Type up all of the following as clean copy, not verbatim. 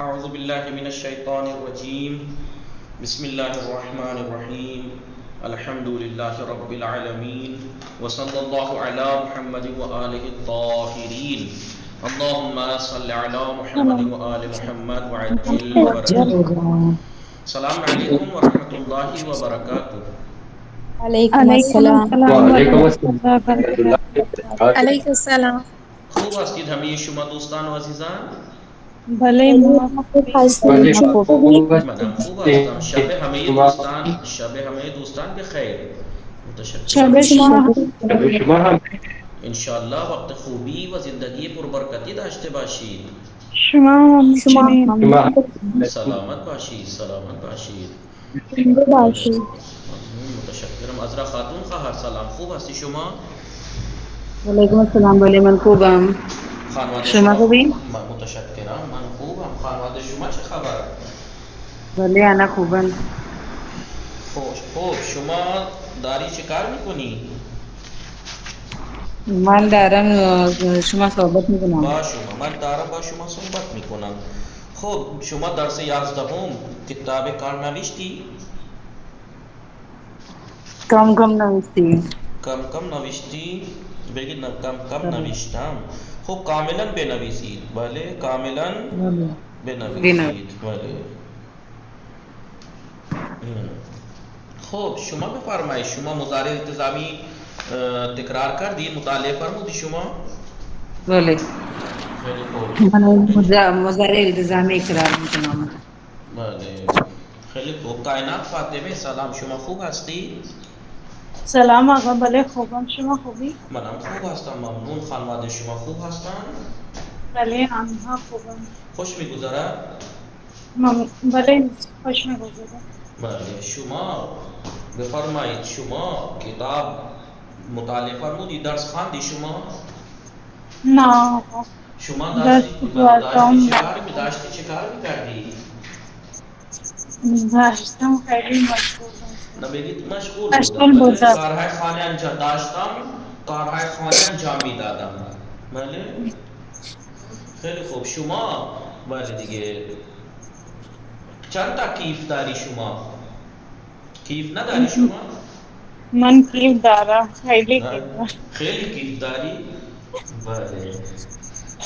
اعوذ باللہ من الشیطان الرجیم بسم اللہ الرحمن الرحیم الحمد للہ رب العالمین وصلی اللہ علی محمد وآلہ الطاہرین اللہم صل علی محمد وآل محمد وعجل فرجہ. السلام علیکم ورحمۃ اللہ وبرکاتہ. وعلیکم علیکم السلام. السلام وعلیکم ورحمۃ السلام اللہ ورحمۃ اللہ وبرکاتہ. وبرکاتہ. علیکم السلام. خوب هستید همه شما دوستان و عزیزان؟ بھلے ما خوبی بھلے منم خوب هستم. شب همه دوستان بخیر. شب متشکرم. شما شما هم انشاءالله وقت خوبی و زندگی پربرکتی داشته باشید. شما همچنین شما هم سلامت باشید. زنده باشید. متشکرم. عذرا خاتون خواهر سلام. خوب هستی شما؟ وعلیکم السلام. بولے من خوبم. خانواده شما خوبی؟ متشکرم. من خوبم. خانواده شما چه خبر؟ بله انا خوبم. خوب شما داری چه کار میکنی؟ من دارم شما صحبت میکنم. من دارم با شما صحبت میکنم. خب شما درس 11 کتاب کار نوشتی؟ کم کم نوشتی. کم نوشتی؟ بگید کم نوشتم. خب کاملا بنویسید. بله کاملا بنویسید. بله. خب شما بفرمایید. شما مضارع التزامی تکرار کردید؟ مطالعه فرمودید شما؟ بله. خیلی خوب. من مضارع التزامی اقرار میکنم. بله خیلی خوب. کائنات فاطمه سلام. شما خوب هستی؟ سلام آقا. بله خوبم. شما خوبی؟ منم خوب هستم ممنون. خانواده شما خوب هستن؟ بله آنها خوبم. خوش میگذرد؟ بله خوش میگذره. بله شما بفرمایید. شما کتاب مطالعه فرمودید؟ درس خواندی شما؟ نه آقا. شما درس داشتی چه کار میکردی؟ داشتم خیلی مشغولم. نبگید مشغول مشغول بودم. کارهای خانه انجام داشتم. کارهای خانه انجام میدادم. بله خیلی خوب. شما بله دیگه چند تا کیف داری شما؟ کیف نداری شما؟ من کیف دارم. خیلی کیف دارم. خیلی کیف داری؟ بله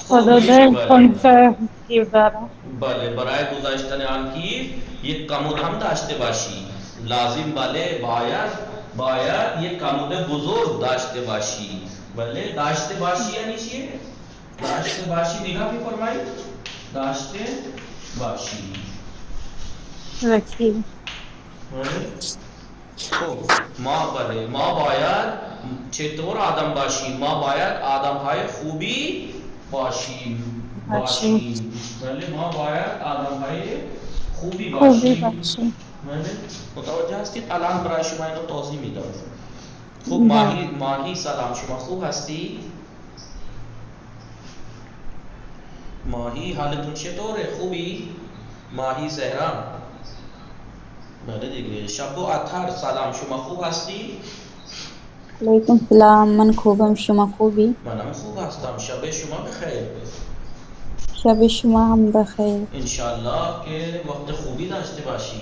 حدود 5 کیف دارم. بله برای گذاشتن آن کیف یک کمود هم داشته باشی. لازم بله باید یک کمود بزرگ داشته باشی. بله داشته باشی یعنی چیه؟ داشته باشی نگاه بفرمایید. داشته باشی. رکیب. خب ما باید چطور آدم باشیم؟ ما باید آدم های خوبی باشیم. بله ما باید آدم های خوبی باشیم. بله متوجه هستید؟ الان برای شما اینو توضیح میدم. خوب ماهی سلام. شما خوب هستی؟ ماهی حالتون چطوره؟ خوبی؟ ماهی زهرا. بله دیگه. شب و اطهر سلام. شما خوب هستی؟ علیکم السلام. من خوبم. شما خوبی؟ منم خوب هستم. شب شما بخیر. شب شما هم بخیر. انشالله که وقت خوبی داشته باشی.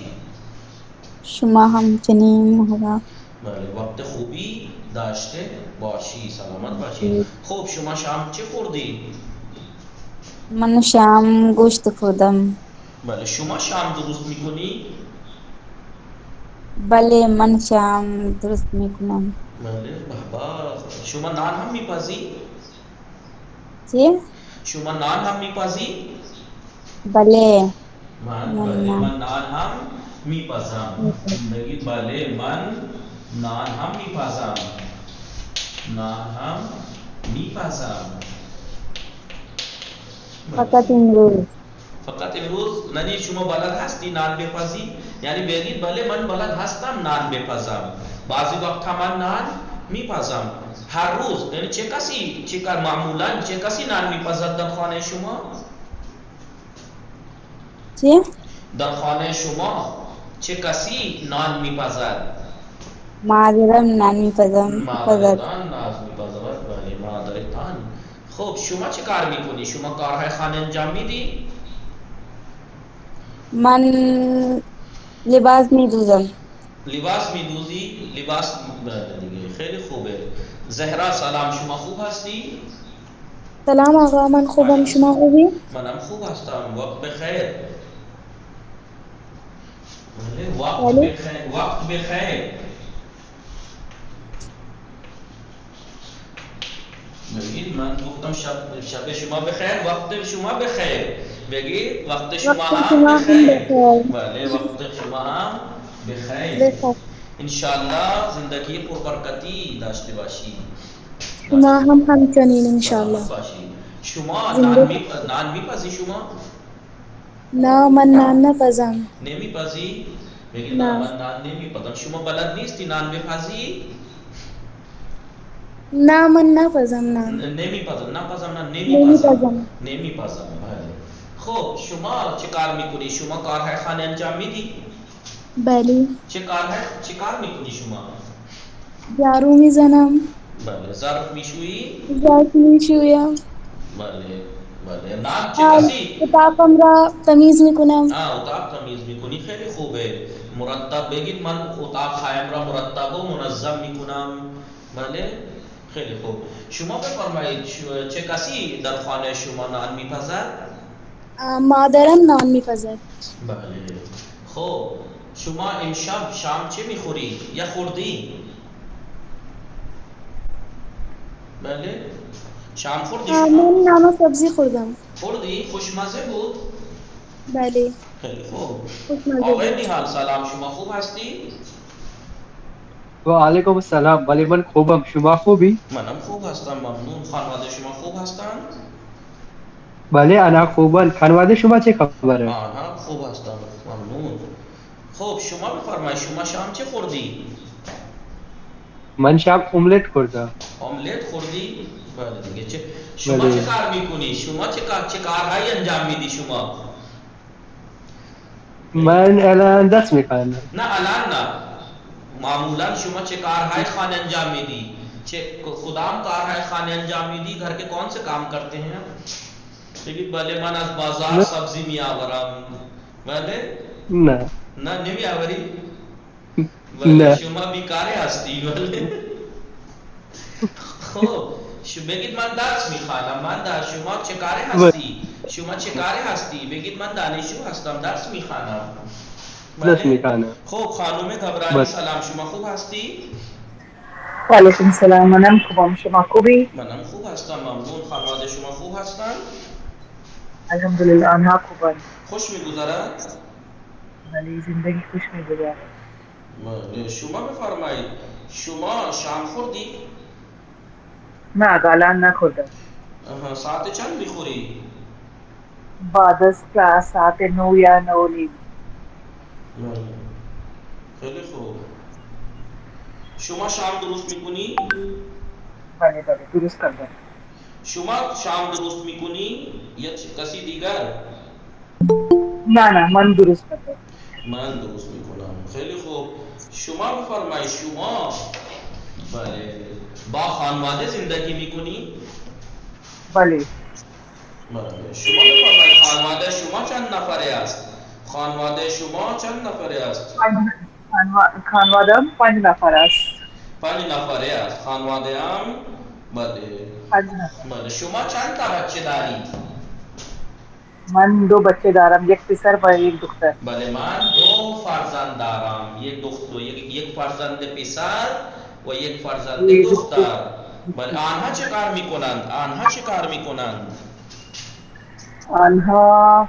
شما همچنین محبا. بله وقت خوبی داشته باشی. سلامت باشی. خب شما شام چه خوردی؟ من شام گوشت خوردم. بله شما شام درست میکنی؟ بله من شام درست میکنم. بله بابا شما نان هم میپزی؟ چی؟ شما نان هم میپزی؟ بله. من نان هم میپزم. بگید بله من نان هم میپزم. فقط امروز ننی شما بلد هستی نان بپزی؟ یعنی بگید بله من بلد هستم نان بپزم. بعضی وقت من نان میپزم. هر روز یعنی معمولا چه کسی نان میپزد در خانه شما؟ چی؟ در خانه شما چه کسی نان میپزد؟ مادرم نان میپزم. مادرتان نان میپزد. بله مادرتان. خب شما چه کار میکنی؟ شما کارهای خانه انجام میدی؟ من لباس میدوزم. لباس میدوزی، لباس دیگه. خیلی خوبه. زهرا سلام، شما خوب هستی؟ سلام آقا، من خوبم، شما خوبی؟ منم خوب هستم. وقت بخیر. وقت بله. بخیر، وقت بخیر. بگید من گفتم شب شما بخیر، وقت شما بخیر. بگید وقت شما وقت هم شما هم بخیر. بخیر. بله، وقت شما هم بخیر. بخیر. انشالله زندگی پربرکتی داشته باشی. شما هم همچنین انشالله. سلامت باشی. شما زنده. نان میپزی شما؟ نه من نان نپزم. نمیپزی؟ بگید نه نه. من نان نمیپزم. شما بلد نیستی نان بپزی؟ نه من نپزم نان. نمیپزم، نپزم، نه نمیپزم. نمیپزم. نمیپزم. بله. خب شما چه کار میکنی؟ شما کارهای خانه انجام میدی؟ بله. چه کار میکنی شما؟ جارو میزنم. بله. ظرف میشویی؟ ظرف میشویم. بله. بله. نان چه کسی؟ اتاقم را تمیز میکنم. اتاق تمیز میکنی، خیلی خوبه. مرتب بگید من اتاق خایم را مرتب و منظم میکنم. بله. خیلی خوب. شما بفرمایید چه کسی در خانه شما نان میپزد؟ مادرم نان میپزد. بله. خب شما امشب شام چه میخوری یا خوردی؟ بله. شام خوردی شما؟ من نان و سبزی خوردم. خوردی؟ خوشمزه بود؟ بله. خیلی خوب. خوشمزه آقای بود. نیحال سلام، شما خوب هستی؟ وعلیکم السلام. ولی من خوبم، شما خوبی؟ منم خوب هستم، ممنون. خانواده شما خوب هستن؟ بله انا خوبم. خانواده شما چه خبره؟ آنها خوب هستن، ممنون. خب شما بفرمایید شما شام چه خوردی؟ من شب املت خوردم. املت خوردی؟ بله دیگه. شما چه بله کار میکنی؟ شما چه کارهایی انجام میدی شما؟ من الان دست میخوانم. نه الان نه. معمولا شما چه کارهای خانه انجام میدی؟ کدام کارهای خانه انجام میدی؟ گھر کے کون سے کام کرتے ہیں؟ بگید بله من از بازار نه سبزی میآورم. بله. نه نه نمیآوری؟ بله نه شما بیکاره هستی. بله. خب بگید من درس میخوانم. شما چه کاره هستی؟ شما چه کاره هستی؟ بگید من دانشجو هستم، درس میخوانم. دست بله. میخوانم. خب خانم گبرانی بله سلام، شما خوب هستی؟ وعلیکم السلام، منم خوبم، شما خوبی؟ منم خوب هستم، ممنون. خانواده شما خوب هستن؟ الحمدلله آنها خوبن. خوش میگذرد؟ ولی زندگی خوش میگذره. شما بفرمایید شما شام خوردی؟ نه الان نخوردم. ساعت چند میخوری؟ بعد از کلاس ساعت 9 یا 9:30. خیلی خوب. شما شام درست میکنی؟ بله بله درست کردم. شما شام درست میکنی یا کسی دیگر؟ نه من درست کردم. من درست میکنم. خیلی خوب. شما بفرمایید شما بله با خانواده زندگی میکنی؟ بله. بله. شما بفرمایید خانواده شما چند نفره است؟ خانواده شما چند نفره است؟ خانوادم 5 نفر است. 5 نفره است. خانواده هم بله. 5 نفر. بله. شما چند تا بچه دارید؟ من 2 بچه دارم، یک پسر و یک دختر. بله من 2 فرزند دارم، یک فرزند پسر و یک فرزند یک دختر. دختر. بله آنها چه کار میکنند؟ آنها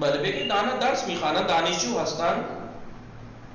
بله بگید آنها درس میخوانند، دانشجو هستند.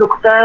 دختر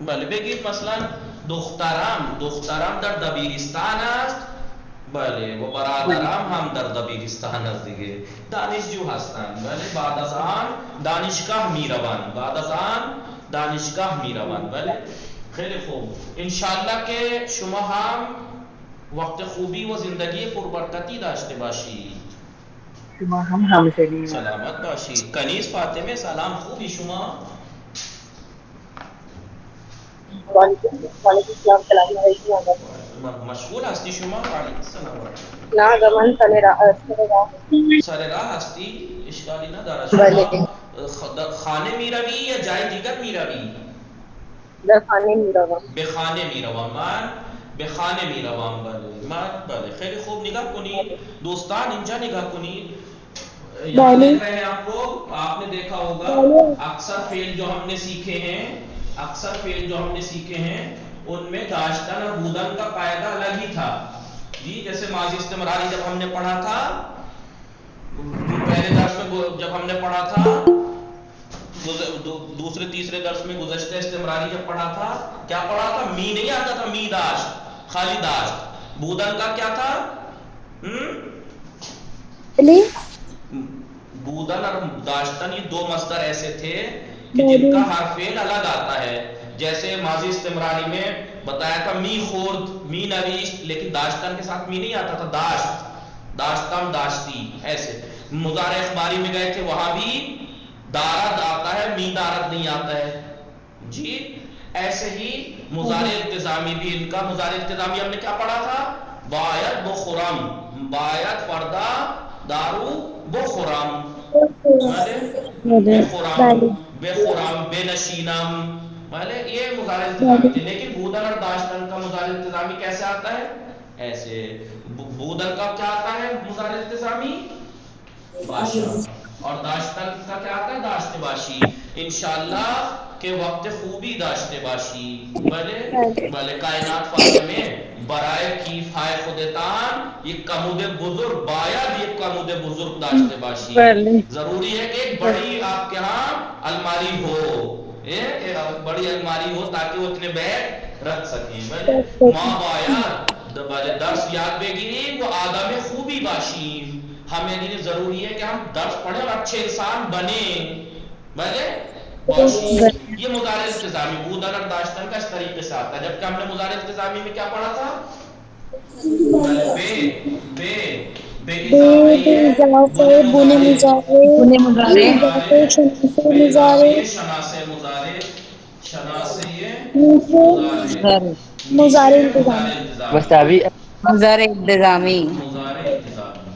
بله بگید مثلا دخترم در دبیرستان است. بله و برادرم هم در دبیرستان است دیگه. دانشجو هستند. بله بعد از آن دانشگاه میروند. بله خیلی خوب. انشالله که شما هم وقت خوبی و زندگی پربرکتی داشته باشید. شما هم همچنین. سلامت باشید. کنیز فاطمه سلام، خوبی شما؟ وعلیکم السلام سلام علیکم. مشغول هستی شما؟ علیکم السلام و رحمت الله. نه زمان سر سر راه هستی؟ اشکالی نداره. بله شما خانه میروی یا جای دیگر میروی؟ در خانه میروم. به خانه میروم. من به خانه میروم. بله خیلی خوب. نگاه کنید دوستان، اینجا نگاه کنید. یہاں دیکھ رہے ہیں آپ کو، آپ نے دیکھا ہوگا اکثر فعل جو ہم نے سیکھے ہیں ان میں داشتن اور بودن کا قاعدہ الگ ہی تھا جی. جیسے ماضی استمراری جب ہم نے پڑھا تھا پہلے درس میں، جب ہم نے پڑھا تھا دوسرے تیسرے درس میں گزشتہ استمراری جب پڑھا تھا، کیا پڑھا تھا؟ می نہیں آتا تھا، می داشت، خالی داشت. بودن کا کیا تھا؟ بودن اور داشتن یہ دو مصدر ایسے تھے کہ جن کا ہر فعل الگ آتا ہے. جیسے ماضی استمراری میں بتایا تھا می خورد، می نویشت، لیکن داشتن کے ساتھ می نہیں آتا تھا، داشت، داشتم، داشتی. ایسے مضارع اخباری میں گئے تھے، وہاں بھی دارد آتا ہے، می دارد نہیں آتا ہے جی. ایسے ہی مضارع التزامی بھی، ان کا مضارع التزامی ہم نے کیا پڑھا تھا؟ باید بخرم، باید فردا دارو بخرم، بے خرم، بے خرم، بے نشینم. یہ مضارع التزامی تھے. لیکن بودن اور داشتن کا مضارع التزامی کیسے آتا ہے؟ ایسے. بودن کا کیا آتا ہے مضارع التزامی؟ باشا. اور داشتن کا کیا آتا ہے؟ داشت باشی. انشاءاللہ کہ وقت خوبی داشت باشی. بلے کائنات فاطمے برائے کیفائے خودتان یہ کمود بزرگ باید، یہ کمود بزرگ داشت باشی. ضروری ہے کہ ایک بڑی آپ کے ہاں الماری ہو، بڑی الماری ہو تاکہ وہ اتنے بیگ رکھ سکیں. ماں باید درس یاد بگیریم وہ آدم خوبی باشیم. ہمیں لیے ضروری ہے کہ ہم درس پڑھیں اور اچھے انسان بنیں. باشی. یہ مضارع التزامی بودن اور داشتن کا اس طریقے سے آتا ہے. جبکہ ہم نے مضارع التزامی میں کیا پڑھا تھا؟ بے اضافہ یہ بنے مضارع، بے اضافہ شناسے مضارع، شناسے مضارع، میشے مضارع التزامی، مستعبی مظہر انتظامی. مضارع التزامی.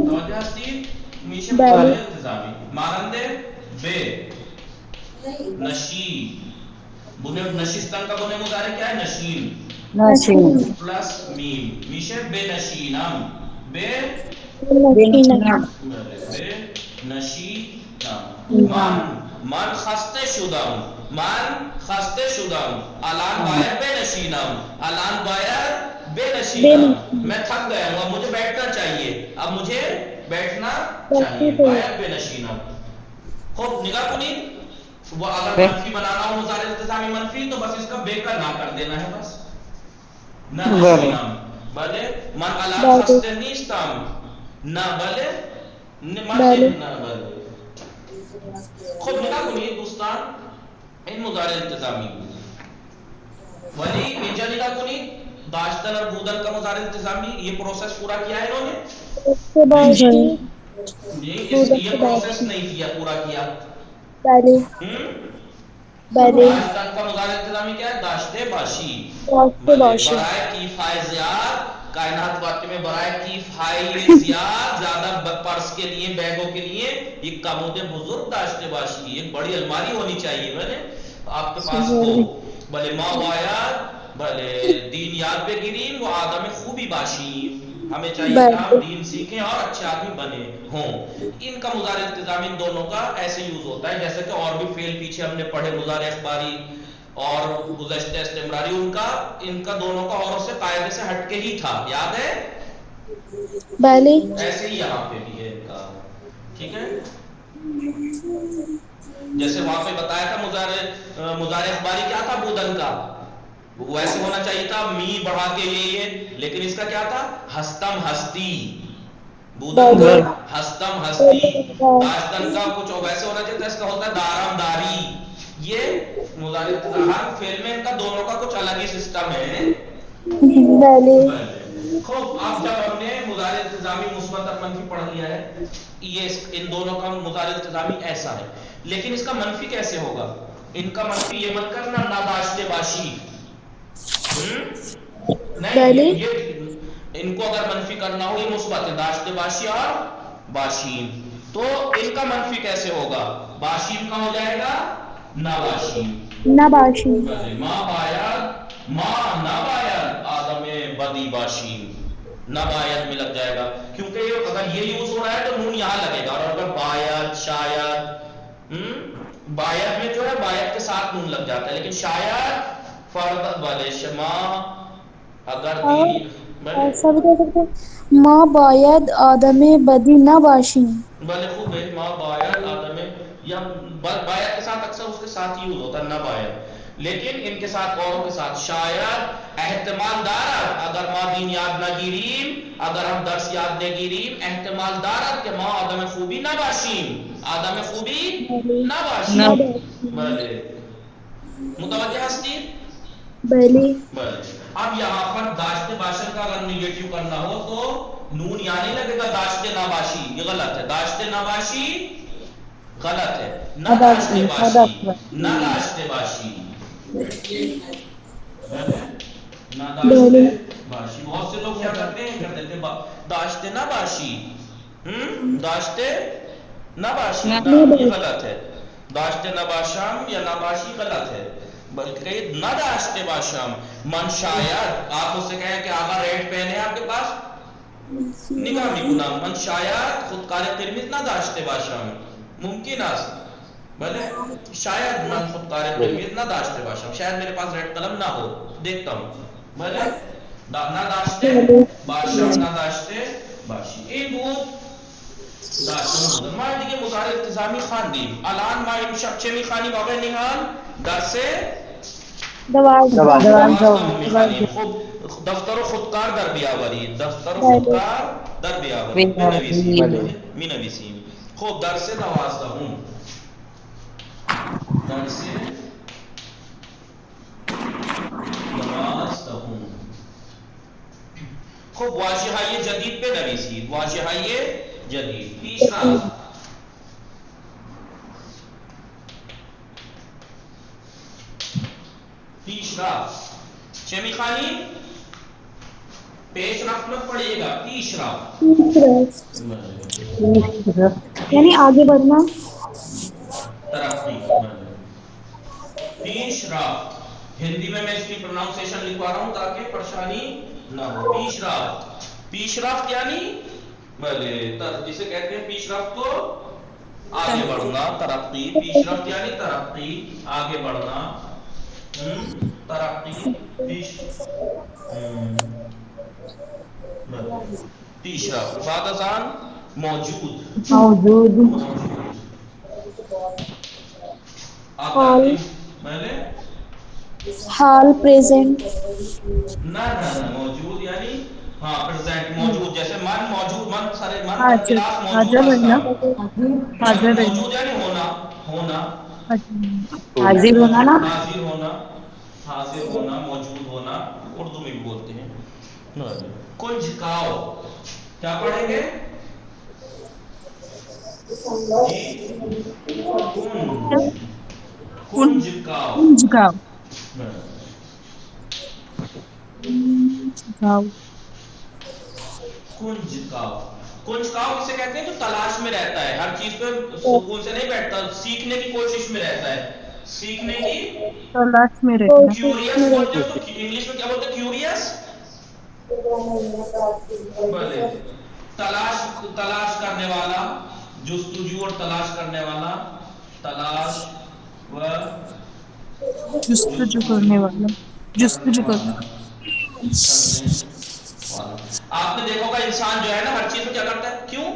توجہ ہستی، میشے مضارع التزامی. مانندے بے نشی، بنے نشستان کا بنے مضارع کیا ہے؟ نشین نشین. پلس میم. میشے بے نشینم، بے نشینم. من خسته شدم، من خسته شدم. الان باید بنشینم، الان باید بنشینم. میں تھک گیا ہوں، اب مجھے بیٹھنا چاہیے، اب مجھے بیٹھنا چاہیے. باید بنشینم. خوب نگاہ کنید. وہ اگر منفی بنانا ہو مضارع التزامی منفی تو بس اس کا بے کا نہ کر دینا ہے بس. نہ نشینم بلے من الان خسته نیستم، نہ بلے من نہ بلے. خود نگاہ کنید دوستان این مضارع التزامی. ولی اینجا نگاہ کنید داشتن اور بودن کا مضارع التزامی یہ پروسیس پورا کیا ہے انہوں نے؟ یہ پروسیس نہیں کیا، پورا کیا. داشتن کا مضارع التزامی کیا ہے؟ داشتے باشی. برائے کیفائے زیاد، کائنات واقع میں برائے کیفائے زیاد، زیادہ پرس کے لیے، بیگوں کے لیے یہ کمود بزرگ داشتے باشی. ایک بڑی الماری ہونی چاہیے بھلے آپ کے پاس ہو. بھلے ماں باید بھلے دین یاد بگیریم وہ آدم خوبی باشی. ہمیں چاہیے کہ ہم دین سیکھیں اور اچھے آدمی بنے ہوں. ان کا مضارع التزامی ان دونوں کا ایسے یوز ہوتا ہے جیسے کہ اور بھی فعل پیچھے ہم نے پڑھے مضارع اخباری اور گزشتہ استمراری، ان کا دونوں کا اور سے قاعدے سے ہٹ کے ہی تھا، یاد ہے؟ ایسے ہی یہاں پہ بھی ہے ان کا. ٹھیک ہے، جیسے وہاں پہ بتایا تھا مضارع اخباری کیا تھا بودن کا، وہ ایسے ہونا چاہیے تھا می بڑھا کے یہ، لیکن اس کا کیا تھا؟ ہستم ہستی. بودن کا ہستم ہستی. داشتن کا کچھ ویسے ہونا چاہیے تھا، اس کا ہوتا ہے دارم داری. یہ مضارع التزامی ہر فعل میں ان کا دونوں کا کچھ الگ ہی سسٹم ہے. خوب اب جب ہم نے مضارع التزامی مثبت اور منفی پڑھ لیا ہے، یہ ان دونوں کا مضارع التزامی ایسا ہے. لیکن اس کا منفی کیسے ہوگا؟ ان کا منفی یہ مت کرنا ناداشتے باشی، نہیں بلی یہ ان کو اگر منفی کرنا ہو یہ مثبت ہے، داشتے باشی اور باشیم، تو ان کا منفی کیسے ہوگا؟ باشیم کا ہو جائے گا ناباشیم، نباشی ماں باید ماں نباید آدم بدی باشیم، نباید میں لگ جائے گا، کیونکہ اگر یہ یوز ہو رہا ہے تو نون یہاں لگے گا، اور اگر باید شاید باید میں جو ہے باید کے ساتھ نون لگ جاتا ہے، لیکن شاید فرد والے شما اگر اور دینی بلے ایسا بھی کہہ سکتے ہیں، ماں باید آدم بدی نہ باشی. بلے خوب ہے، ماں باید آدم یا باید کے ساتھ اکثر اس کے ساتھ ہی یوز ہوتا ہے نہ باید، لیکن ان کے ساتھ اوروں کے ساتھ شاید احتمال دارد اگر ما دین یاد نہ گیریم، اگر ہم درس یاد نہ گیریم، احتمال دارد کہ ما آدم خوبی نہ باشیم، آدم خوبی بلی نہ نہ باشیم. باشی. بلے متوجہ ہستی؟ بلی بلے اب یہاں پر داشتے باشن کا اگر نیگیٹو کرنا ہو تو نون یہاں نہیں لگے گا، داشتے ناباشی یہ غلط ہے، داشتے ناباشی غلط ہے، نہ داشتے باشی نہ داشتے باشی، نہ داشتے بلی باشی. بہت سے لوگ کیا کرتے ہیں کر دیتے داشتے نہ باشی، داشتے نہ باشی، نہ نہ یہ باشی. غلط ہے، داشتے نہ باشام یا نہ باشی غلط ہے، بلکہ نہ داشتے باشام. من شاید آپ اس سے کہیں کہ آقا ریڈ پین ہے آپ کے پاس، نگاہ میکنم من شاید خودکار قرمز نہ داشته باشم، ممکن است بله شاید من خودکار قرمز نہ داشته باشم، شاید میرے پاس ریڈ قلم نہ ہو، دیکھتا ہوں بله نہ داشته بلی باشم نہ داشته باشی. این بود داشته بودن. ما دیگه مضارع التزامی خواندیم، الان ما امشب چه میخوانیم آقای نیهان؟ درس دوازدهم میخوانیم. خب دفتر و خودکار در بیاورید، دفتر و بلی خودکار در بیاورید، بنویسید بله. مینویسیم. خب درس دوازدهم، درس دوازدهم. خب واژه‌های جدید بنویسید، واژه‌های جدید. پیشرفت، پیشرفت چه میخوانیم؟ پیش رفت مت پڑھیے گا، پیش رفت یعنی پیش آگے بڑھنا. ترقی، پیش رفت. ہندی میں اس کی پروناؤنسیشن لکھوا رہا ہوں تاکہ پریشانی نہ ہو. پیش رفت، پیش رفت یعنی بھلے جسے کہتے ہیں پیش رفت کو آگے بڑھنا، ترقی. پیش رفت یعنی ترقی، آگے بڑھنا، ترقی، پیش پیش رفت. بعد از آن موجود، موجود. آپ حال جانتے ہیں پہلے حال پریزنٹ. نہ موجود یعنی ہاں پریزنٹ موجود، جیسے من موجود، من سارے من در کلاس موجود هستم، موجود یعنی ہونا، ہونا حاضر ہونا نا. حاضر ہونا، حاضر ہونا، موجود ہونا، اردو میں بھی بولتے ہیں. کنج کاؤ کیا پڑھیں گے جی؟ کنج، کنج کاؤ. کنج کاؤ، کنج کاؤ کسے کہتے ہیں؟ جو تلاش میں رہتا ہے، ہر چیز پہ سکون سے نہیں بیٹھتا، سیکھنے کی کوشش میں رہتا ہے، سیکھنے کی. کیوریس بولتے ہو تو انگلش میں کیا بولتے ہیں؟ کیوریس. بھلے تلاش، تلاش کرنے والا، جستجو اور تلاش کرنے والا، تلاش و جستجو کرنے والا، کرنے والا. آپ نے دیکھا ہوگا انسان جو ہے نا ہر چیز میں کیا کرتا ہے، کیوں،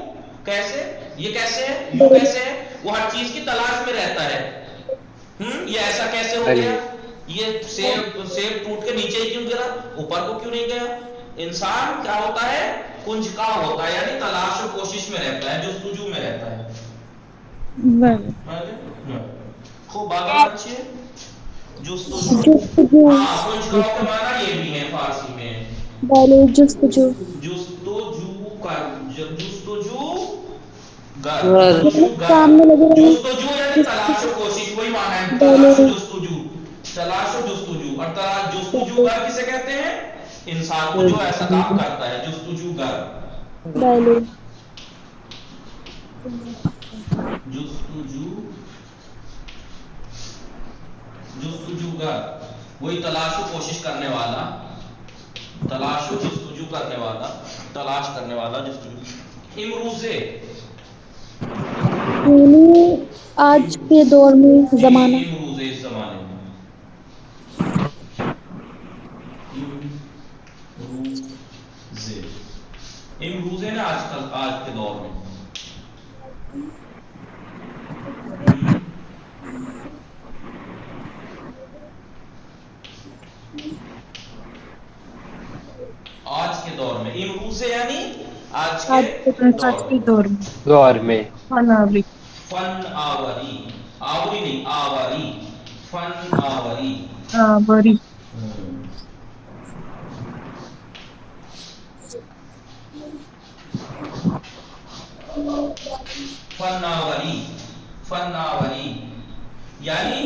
کیسے، یہ کیسے ہے، یوں کیسے ہے، وہ ہر چیز کی تلاش میں رہتا ہے. یہ ایسا کیسے ہو گیا، یہ سیب ٹوٹ کے نیچے ہی کیوں گرا، اوپر کو کیوں نہیں گیا. انسان کیا ہوتا ہے؟ کنجکاؤ ہوتا ہے، یعنی تلاش و کوشش میں رہتا ہے، جستجو میں رہتا ہے. خوب بات اچھی ہے. جستجو، جستجو ہاں کنجکاؤ کا معنی یہ بھی ہے فارسی میں، بلی جستجو جستجو کر، جستجو گر، مطلب جستجو گر، سامنے لگے رہنا. جستجو یعنی تلاش و کوشش، وہی معنی ہے تلاش و جستجو، تلاش و جستجو، اور جستجو گر کسے کہتے ہیں؟ انسان کو جو ایسا کام کرتا ہے، جستجو گر، بله جستجو گر، وہی تلاش و کوشش کرنے والا، تلاش و جستجو کرنے والا، تلاش کرنے والا، جستجو۔ امروزے، یعنی آج کے دور میں زمانہ، امروزے، اس زمانے میں، امروزے، امروزے نا آج کل، آج کے دور میں، آج کے دور میں، امروزے یعنی آج کے دور میں، دور میں فن آوری، آوری نہیں، آوری، فن آوری، بری فن آوری، فن آوری، یعنی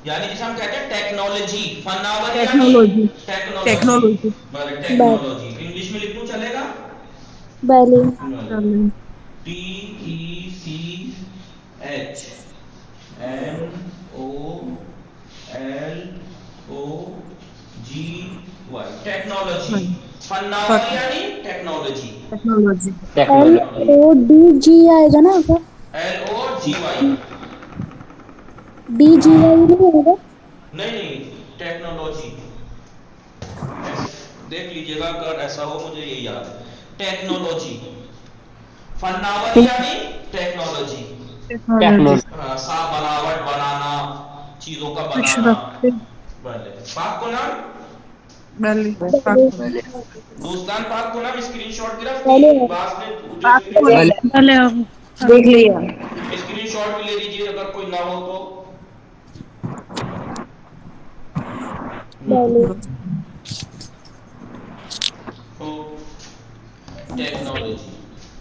جسے ہم کہتے ہیں ٹیکنالوجی، فن آوری یعنی ٹیکنالوجی، ٹیکنالوجی، انگلش میں لکھوں چلے گا؟ بله T E C H N O L O G Y, technology, فن آوری یعنی ٹیکنالوجی، ٹیکنالوجی LODG آئے گا نا sir? L O G Y, DGY نہیں آئے گا؟ نہیں، ٹیکنالوجی، دیکھ لیجیے گا اگر ایسا ہو، مجھے یہ یاد ہے، ٹیکنالوجی، فناوری یعنی ٹیکنالوجی، ٹیکنالوجی سا بناوٹ، بنانا، چیزوں کا بنانا، بھلے پاک کو نام، بله دوستان پاک کو نام، اسکرین شاٹ گرفتی، بله بعض میں جو اسکرین دیکھ لیا شاٹ بھی لے لیجیے اگر کوئی نہ ہو تو، بله تو ٹیکنالوجی،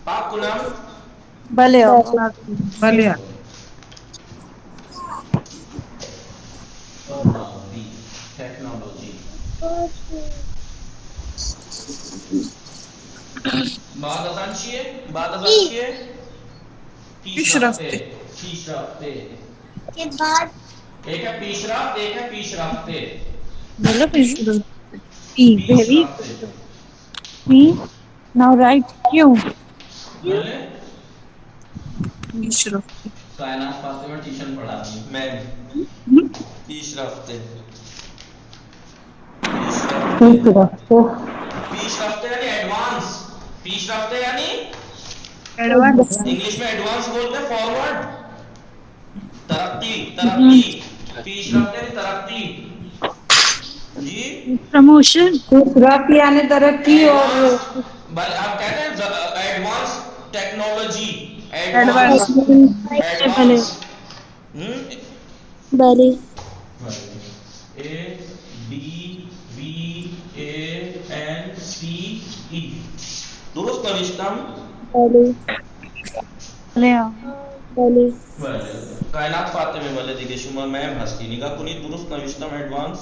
پاک کو نام، بله ٹیکنالوجی، بعد ازاں چیئے، بعد ازاں چیئے، پیش رفتے، پیش رفتے، ایک ہے پیش رفت، ایک ہے پیش رفتے، پیش رفتے، Now write Q. بھلے کائنات فاطمہ ٹیوشن پڑھاتی ہیں، میں پیش رفتے، پیش رفتے، پیش رفتے یعنی ایڈوانس، پیش رفتے یعنی Advance. انگلش میں ایڈوانس بولتے ہیں، فارورڈ، ترقی، ترقی، پیش رفتے یعنی ترقی، جی، Promotion. رفت یعنی ترقی اور ایڈوانس، بھلے آپ کہتے ہیں advance technology, advance, Advance. Advance, بله اے be we a N C ای، درست نوشتم؟ بله کائنات فاطمه بله دیگه شما مهم هستی، نگاه کنید درست نوشتم ایڈوانس،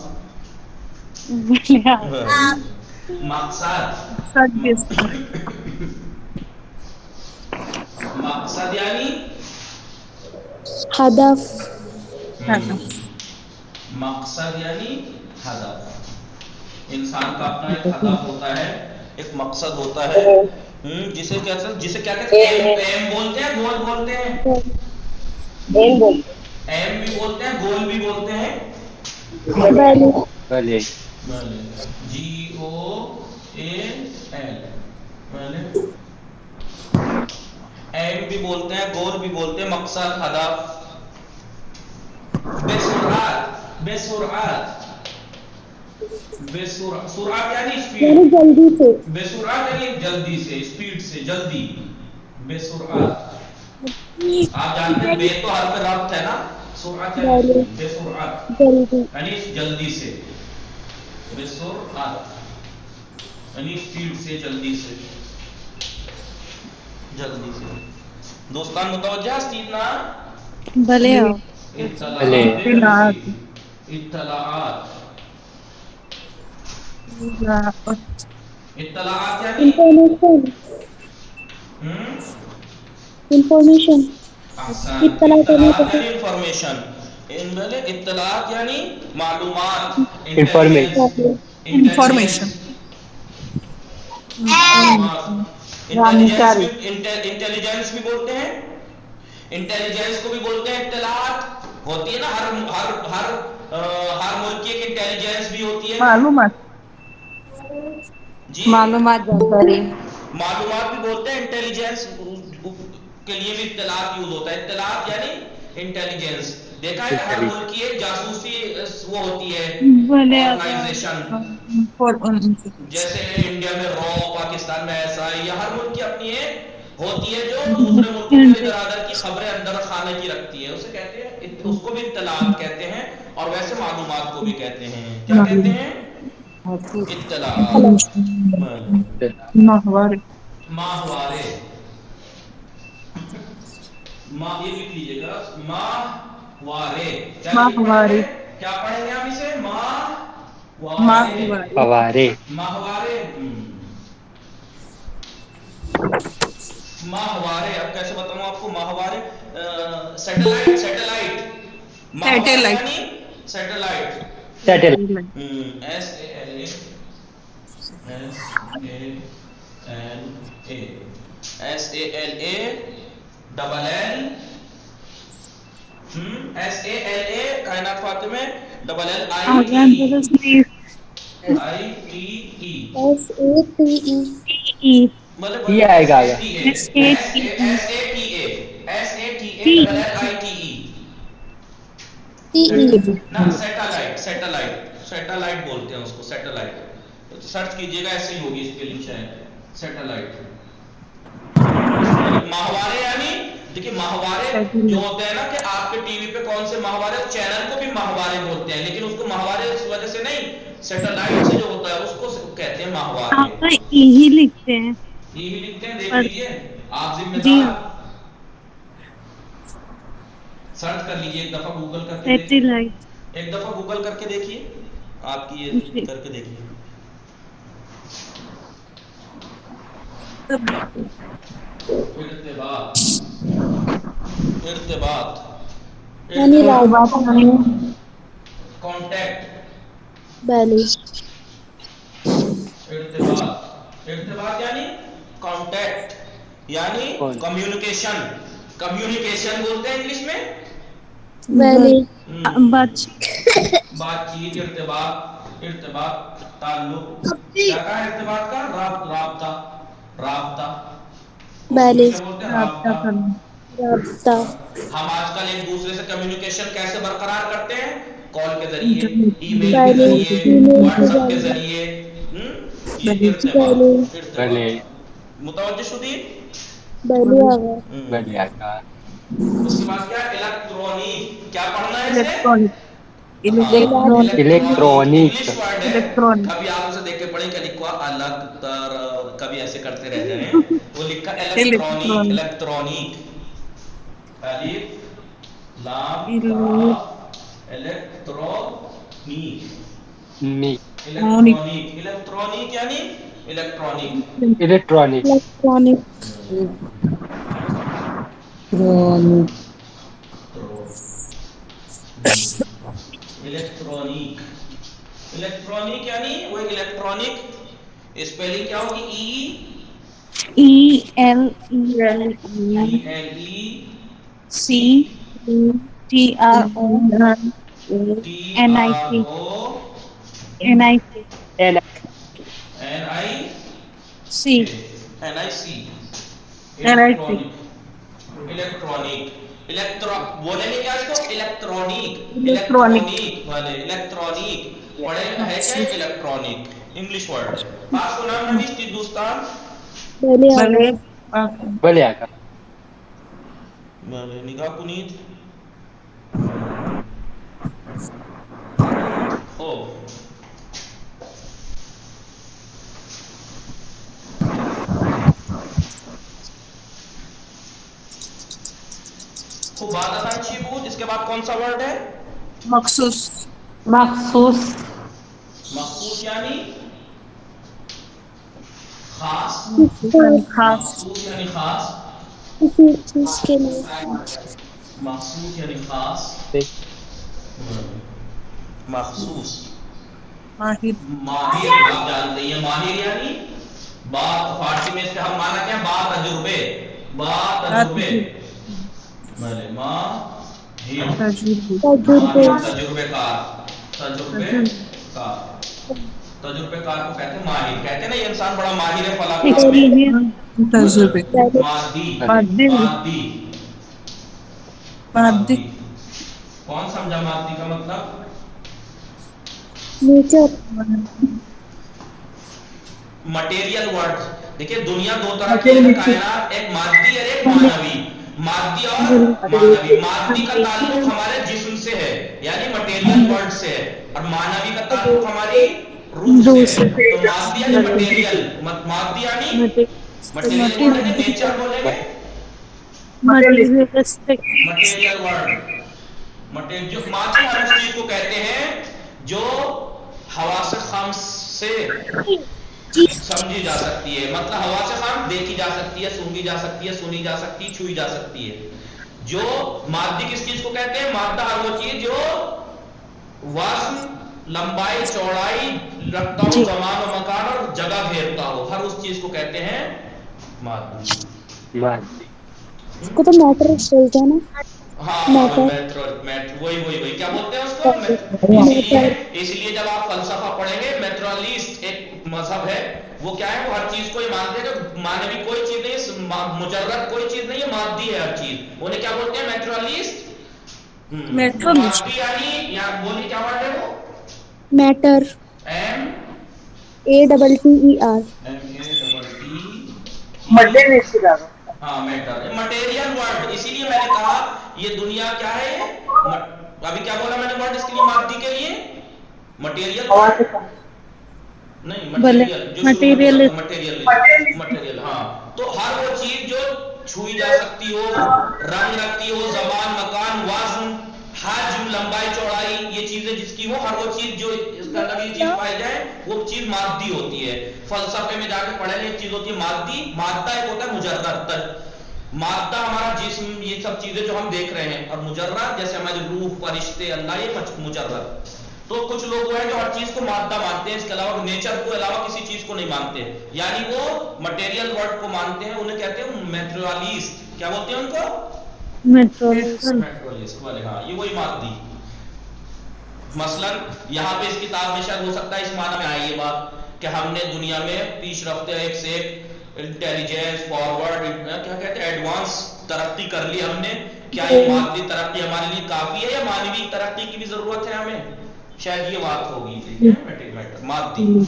مقصد، مقصد یعنی هدف، مقصد یعنی ہدف، انسان کا اپنا ایک ہدف ہوتا ہے، ایک مقصد ہوتا ہے، جسے کیا کہتے ہیں، ایم بولتے ہیں، گول بولتے ہیں، ایم بھی بولتے ہیں، گول بھی بولتے ہیں، بله بھلے جی او اے ایل، ایم بھی بولتے ہیں، گول بھی بولتے ہیں، مقصد، ہدف، بے سرعت، بے سرعت، بے سرعت، سرعت یعنی یعنی اسپیڈ، جلدی سے، بے سرعت یعنی جلدی سے، اسپیڈ سے، جلدی، بے سرعت، آپ جانتے ہیں بے تو حرف ربط ہے نا، سرعت یعنی بله اسپیڈ، بے سرعت جلدی، یعنی جلدی سے، بے سرعت یعنی اسپیڈ سے، جلدی سے، جلدی سے، دوستان متوجہ ہستید نا؟ اطلاعات دیکھ اطلاعات اطلاعات اطلاعات یعنی انفارمیشن احسن اطلاع کرنے اطلاعات کا یعنی انفارمیشن اطلاعات یعنی معلومات انفارمیشن انٹیلیجنس معلومات جانکاری انٹیلیجنس بھی بولتے ہیں انٹیلیجنس کو بھی بولتے ہیں اطلاعات ہوتی ہے نا ہر ملک کی ایک انٹیلیجنس بھی ہوتی ہے معلومات جی معلومات جانکاری معلومات بھی بولتے ہیں انٹیلیجنس کے لیے بھی اطلاعات یوز ہوتا ہے اطلاعات یعنی انٹیلیجنس دیکھا ہے ہر ملک کی ایک جاسوسی وہ ہوتی ہے آرگنائزیشن جیسے انڈیا میں رو پاکستان میں ایسا ہے یا ہر ملک کی اپنی ایک ہوتی ہے جو دوسرے ملکوں کے ادھر ادھر کی خبریں اندر خانے کی رکھتی ہے اسے کہتے ہیں اس کو بھی اطلاعات کہتے ہیں اور ویسے معلومات کو بھی کہتے ہیں کیا کہتے ہیں اطلاعات ماہوارے یہ لکھ لیجیے گا ماہوارے کیا پڑھیں گے کیا پڑھیں گے ہم اسے ماہوارے فوارے ماہوارے ماہوارے اب کیسے بتاؤں آپ کو ماہوارے سیٹلائٹ سیٹلائٹ ماہوارے یعنی satellite settle S A L A S A L A double L S A L A Kainat Fatima double L I T E SATE مطلب یہ آئے گا آگا S A T A double L I T E نا satellite satellite satellite بولتے ہیں اس کو satellite search کیجئے گا ایسے ہی ہوگی اس کے لیے شاید سیٹلائٹ ماہوارے یعنی دیکھیے ماہوارے جو ہوتے ہیں نا کہ آپ کے ٹی وی پہ کون سے ماہوارے چینل کو بھی ماہوارے بولتے ہیں لیکن اس کو ماہوارے اس وجہ سے نہیں سیٹلائٹ سے جو ہوتا ہے اس کو کہتے ہیں ماہوارے یہی لکھتے ہیں یہی لکھتے ہیں دیکھ لیجئے آپ ذمہ دار سرچ کر لیجئے ایک دفعہ گوگل کر کے دیکھیے ایک دفعہ گوگل کر کے دیکھیے آپ کی یہ کر کے دیکھیے ارتباط یعنی رابطہ کانٹیکٹ بله ارتباط یعنی کانٹیکٹ یعنی کمیونیکیشن کمیونیکیشن بولتے ہیں انگلش میں بله بات چیت ارتباط تعلق کیا کہا ارتباط کا رابطہ رابطہ بله کیا بولتے ہیں رابطہ رابطہ ہم آج کل ایک دوسرے سے کمیونیکیشن کیسے برقرار کرتے ہیں کال کے ذریعے ای میل کے بله ذریعے ایمیل واٹس کے ایپ کے ذریعے ذریعے یہ ارتباط بله متوجہ شدید بله آقا بڑے آقا اس کے بعد کیا الیکٹرونک کیا پڑھنا ہے اسے الیکٹرانک انگلش ورڈ ہے کبھی آپ اسے دیکھ کے پڑھیں کہ لکھوا الگ تر کبھی ایسے کرتے رہ جائیں وہ لکھا الیکٹرونک الیکٹرونک الف لام را الیکٹرونک الیکٹرونک یعنی electronic electronic electronic electronic electronic یعنی وہ الیکٹرونک اسپیلنگ کیا ہوگی سی الیکٹرونک بولیں گے کیا اس کو الیکٹرونک والے الیکٹرونک پڑھے ہے کیا الیکٹرونک انگلش ورڈ آپ کو نام حدیث کی دوستان بله آقا بڑے آقا نگاہ کنید خوب بات آسان چی بود اس کے کے بعد کون سا ورڈ ہے؟ مخصوص. مخصوص. مخصوص یعنی خاص. خاص. مخصوص یعنی خاص. کسی چیز کے لیے مخصوص یعنی خاص. مخصوص. ماہر آپ جانتے ہیں ماہر یعنی بات فارسی میں اس کا ہم مانا کیا با تجربے. با تجربے. تجربے کار. تجربے کار کو کہتے ہیں ماہر. کہتے ہیں نا یہ انسان بڑا ماہر ہے فلاں کام میں. تجربے. مادی. کون سمجھا مادی کا مطلب؟ نیچر. Material word. دیکھیں دنیا دو طرح کی ہے کائنات, ایک مادی اور ایک مانوی. مادی اور مانوی. مادی کا تعلق ہمارے جسم سے ہے یعنی مٹیریل ورڈ سے ہے, اور مانوی کا تعلق ہماری روح سے ہے. تو مادی یعنی مٹیریل. مادی یعنی مٹیریل ورڈ یعنی نیچر بولیں گے. Material word. جو مادی ہم اس چیز کو کہتے ہیں جو حواس خمس سے سمجھی جا سکتی ہے. مطلب حواس خمس دیکھی جا سکتی ہے, سونگی جا سکتی ہے, سنی جا سکتی ہے, چھوئی جا سکتی ہے. جو مادی کس چیز کو کہتے ہیں؟ مادہ ہر وہ چیز جو وزن, لمبائی, چوڑائی رکھتا ہو, زمان و مکان اور جگہ گھیرتا ہو, ہر اس چیز کو کہتے ہیں مادی. اس کو تو میٹر بولتے ہیں نا. ہاں وہی کیا بولتے ہیں اس کو. اس لیے جب آپ فلسفہ پڑھیں گے, میٹرالسٹ ایک مذہب ہے, وہ کیا ہے, وہ ہر چیز کو یہ مانتے ہیں کہ مانوی کوئی چیز نہیں, مجرد کوئی چیز نہیں ہے, مادی ہے ہر چیز. انہیں کیا بولتے ہیں؟ میٹرالسٹ. مادی یعنی بولی کیا ورڈ ہے وہ؟ میٹر. مٹیریل. ہاں میٹر. Material word. اسی لیے میں نے کہا یہ دنیا کیا ہے. ابھی کیا بولا میں نے ورڈ اس کے لیے مادی کے لیے؟ مٹیریل نہیں, مٹیریل جو مٹیریل. ہاں تو ہر وہ چیز جو چھوئی جا سکتی ہو, رنگ رکھتی ہو, زمان, مکان, وزن, حجم, لمبائی, چوڑائی, یہ چیزیں جس کی ہو, ہر وہ چیز جو اس کا اندر یہ چیز پائی جائے وہ چیز مادی ہوتی ہے. فلسفے میں جا کے پڑھیں گے ایک چیز ہوتی ہے مادی. مادہ ایک ہوتا ہے مجرد. مادہ ہمارا جسم, یہ سب چیزیں جو ہم دیکھ رہے ہیں, اور مجرد جیسے ہماری روح, فرشتے, اللہ, یہ مجرد. تو کچھ لوگ وہ ہیں جو ہر چیز کو مادہ مانتے ہیں, اس کے علاوہ نیچر کو علاوہ کسی چیز کو نہیں مانتے, یعنی وہ مٹیریل ورڈ کو مانتے ہیں. انہیں کہتے ہیں میٹریالسٹ. کیا بولتے ہیں ان کو؟ میٹریالسٹ والے. ہاں یہ وہی مادی. مثلا یہاں پہ اس کتاب میں شاید ہو سکتا ہے اس معنی میں آئی یہ بات کہ ہم نے دنیا میں پیش رفتے ایک سے ایک انٹیلیجنس, فارورڈ, کیا کہتے ہیں, ایڈوانس ترقی کر لی ہم نے. کیا یہ مادی ترقی ہمارے لیے کافی ہے یا مانوی ترقی کی بھی ضرورت ہے ہمیں؟ شاید یہ بات ہوگی. مادی.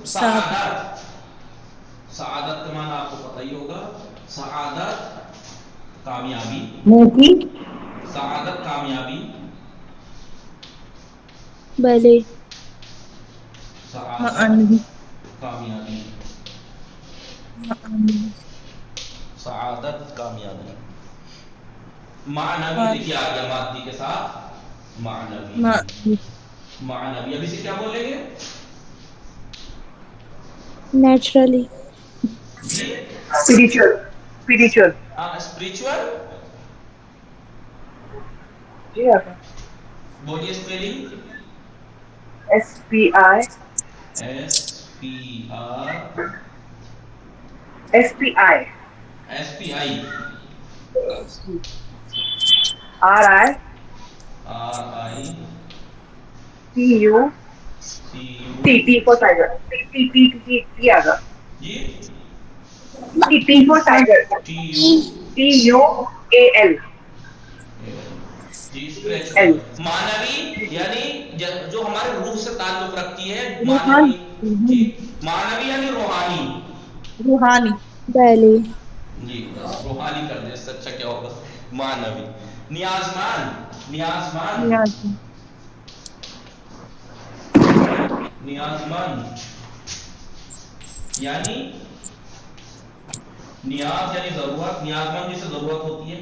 سعادت. سعادت کا معنی آپ کو پتہ ہی ہوگا. سعادت کامیابی. سعادت کامیابی. بلے. سعادت کامیابی. سعادت کامیابی. معنوی دیکھیے آ گیا مادی کے ساتھ معنوی. معنوی ابھی سے کیا بولیں گے؟ نیچرلی. اسپریچول. اسپریچول. جی آپ بولیے spelling. SPI TU T for tiger. T آگا. T for tiger. TUAL. مانوی یعنی جو ہمارے روح سے تعلق رکھتی ہے. مانوی. مانوی یعنی روحانی. بلے. جی بس روحانی کر دیں, اس سے اچھا کیا ہوگا. مانوی. نیازمان. یعنی نیاز یعنی ضرورت. نیازمند جسے ضرورت ہوتی ہے.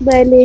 بلے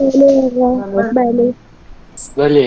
بلے آقا بلے بھلے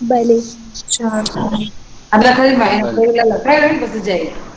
بلے اللہ خالی مائن بھلے کوئی لگتا ہے بس جائے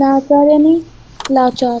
ناچار یعنی لاچار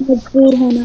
مجبور ہونا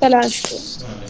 تلاش کو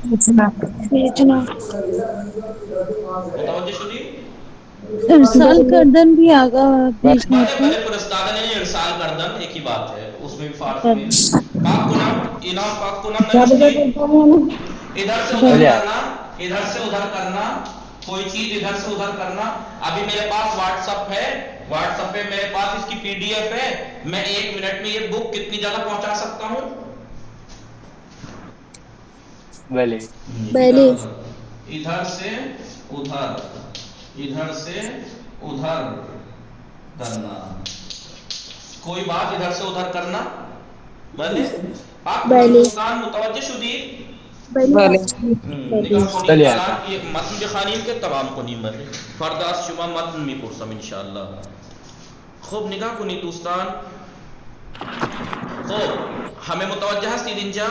بھیجنا متوجہ شدی؟ ارسال کردن بھی آگا بھیجنا بھلے تھا بھلے فرستادن یعنی ارسال کردن، ایک ہی بات ہے، اس میں بھی فارسی میں پاک کو نام، انام پاک کو نام نوشتی، ادھر سے ادھر بھلے کرنا، ادھر سے ادھر کرنا، کوئی چیز ادھر سے ادھر کرنا۔ ابھی میرے پاس واٹس اپ ہے، واٹس اپ پہ میرے پاس اس کی پی ڈی ایف ہے، میں 1 منٹ میں یہ بک کتنی جگہ پہنچا سکتا ہوں؟ بھلے بلے ادھر سے ادھر، ادھر سے ادھر کرنا، کوئی بات ادھر سے ادھر کرنا۔ بھلے آپ بلے متوجہ شدی؟ بلے نگاه کنید بله الان آقا. که متن بخوانیم که تمام کنیم. بله فردا از شما متن میپرسم انشاءالله. خب نگاه کنید دوستان. خب همه متوجه هستید اینجا؟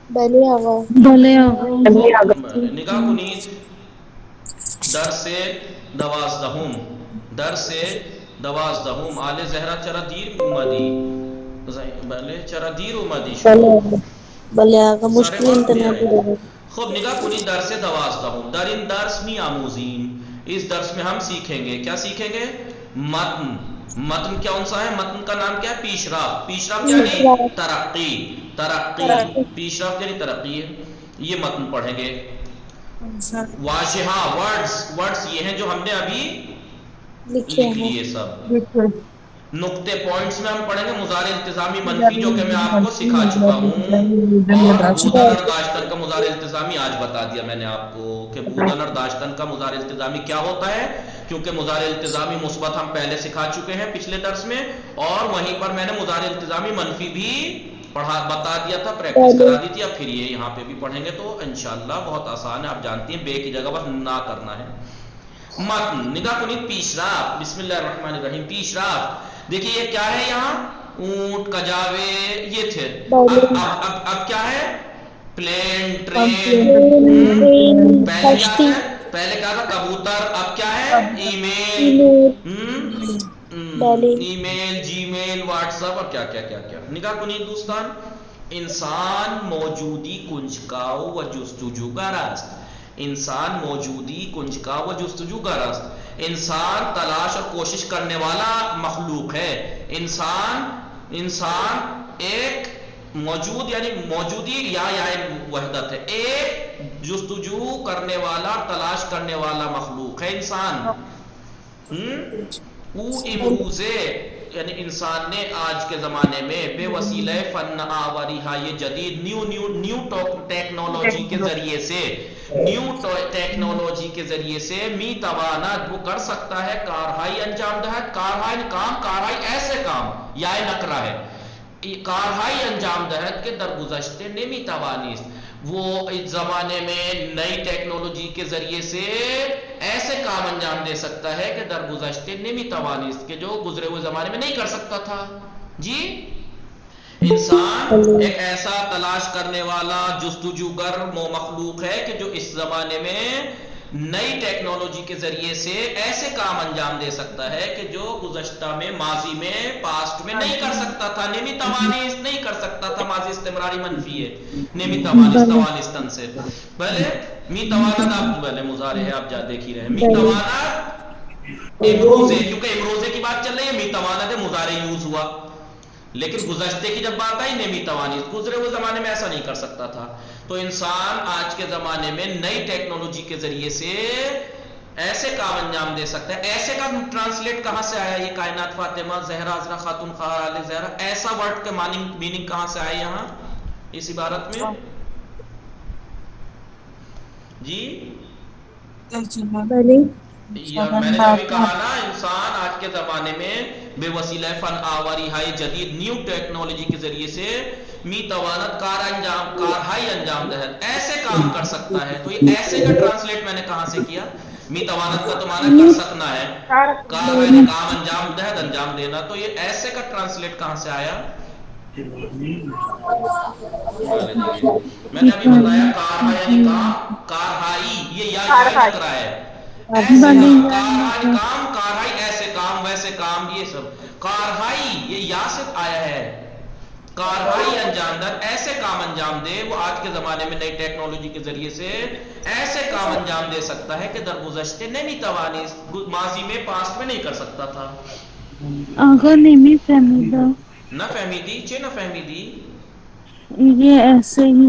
بلے آقا بھلے آگا نگاه کنید. درس 12 درس 12 آل زهرا چرا دیر اومدی؟ بله چرا دیر اومدی شما؟ بلے آقا سر مشکل وقت انتناب میآیی. خب نگاه کنید درس 12 در این درس می آموزیم. اس درس میں ہم سیکھیں گے، کیا سیکھیں گے؟ متن. متن کون سا ہے؟ متن کا نام کیا ہے؟ پیشرفت. پیشرفت یعنی ترقی، ترقی، پیشرفت یعنی ترقی ہے. یہ متن پڑھیں گے. واضحہ ورڈز یہ ہیں جو ہم نے ابھی لکھ لیے سب. نقطے پوائنٹس میں ہم پڑھیں گے مضارع التزامی منفی جو کہ میں آپ کو سکھا چکا ہوں، اور بودن اور داشتن کا مضارع التزامی آج بتا دیا میں نے آپ کو کہ بودن اور داشتن کا مضارع التزامی کیا ہوتا ہے، کیونکہ مضارع التزامی مثبت ہم پہلے سکھا چکے ہیں پچھلے درس میں، اور وہیں پر میں نے مضارع التزامی منفی بھی پڑھا بتا دیا تھا، پریکٹس کرا دی تھی، اب پھر یہ یہاں پہ بھی پڑھیں گے تو انشاءاللہ بہت آسان ہے. آپ جانتی ہیں بے کی جگہ بس نہ کرنا ہے. متن نگاہ کنید پیشرفت. بسم اللہ الرحمن الرحیم. پیشرفت دیکھیے یہ کیا ہے، یہاں اونٹ کجاوے یہ تھے. اب کیا ہے، پلین، ٹرین. پہلے کیا تھا، پہلے کیا تھا کبوتر، اب کیا ہے ای میل، ای میل، جی میل، واٹس ایپ اور کیا کیا کیا کیا. نگاہ کنید دوستان، انسان موجودی کنجکاو و جستجو کا راست. انسان موجودی کنجکا و جستجو کا راست. انسان تلاش اور کوشش کرنے والا مخلوق ہے. انسان ایک موجود یعنی موجودی یا وحدت ہے، ایک جستجو کرنے والا تلاش کرنے والا مخلوق ہے انسان. او امروزے یعنی انسان نے آج کے زمانے میں بے وسیلہ فن آوری یہ جدید نیو ٹیکنالوجی کے ذریعے سے ٹیکنالوجی کے ذریعے سے می تواند وہ کر سکتا ہے کارہائی انجام دہد. کارہائی کام، کارہائی ایسے کام یا نکرہ ہے، کارہائی انجام دہد کے درگزشتے نمی توانیست. وہ اس زمانے میں نئی ٹیکنالوجی کے ذریعے سے ایسے کام انجام دے سکتا ہے کہ درگزشتے نمی توانیست کے جو گزرے ہوئے زمانے میں نہیں کر سکتا تھا. جی انسان ایک ایسا تلاش کرنے والا جستجوگر مخلوق ہے کہ جو اس زمانے میں نئی ٹیکنالوجی کے ذریعے سے ایسے کام انجام دے سکتا ہے کہ جو گزشتہ میں، ماضی میں، پاسٹ میں نہیں کر سکتا تھا. نمی توانست نہیں کر سکتا تھا. ماضی استمراری منفی ہے. نمی توانست توانستن سے پہلے می توانت آپ پہلے مضارع ہے، آپ دیکھ ہی رہے. می توانت امروزے، کیونکہ امروزے کی بات چل رہی ہے، می توانت مضارع یوز ہوا. لیکن گزشتے کی جب بات آئی نمی توانست، گزرے ہوئے زمانے میں ایسا نہیں کر سکتا تھا. تو انسان آج کے زمانے میں نئی ٹیکنالوجی کے ذریعے سے ایسے کام انجام دے سکتا ہے. ایسے کا ٹرانسلیٹ کہاں سے آیا، یہ کائنات فاطمہ زہرا عذرا خاتون خال زہرا، ایسا ورڈ کے میننگ کہاں سے آیا یہاں اس عبارت میں؟ جی میں نے ابھی کہا نا، انسان آج کے زمانے میں بے وسیلہ فن آوری ہائی جدید نیو ٹیکنالوجی کے ذریعے سے می توانت کارہائی انجام دہد ایسے کام کر سکتا ہے. تو یہ ایسے کا ٹرانسلیٹ میں نے کہاں سے کیا؟ می توانت کا تو معنی کر سکنا ہے، کارہائی کام انجام دہد انجام دینا. تو یہ ایسے کا ٹرانسلیٹ کہاں سے آیا؟ میں نے ابھی بتایا کارہائی یعنی کام، کارہائی یہ یا لگ رہا ہے. ایسے کام، کارہائی ایسے کام، ویسے کام، یہ سب کارہائی یہ یا سے آیا ہے. کارہائی انجام دہ ایسے کام انجام دے. وہ آج کے زمانے میں نئی ٹیکنالوجی کے ذریعے سے ایسے کام انجام دے سکتا ہے کہ درگزشتے نہیں توانست، ماضی میں، پاسٹ میں نہیں کر سکتا تھا. آگا نہیں فہمیدہ، نہ فہمیدی چے نہ فہمیدی، یہ ایسے ہی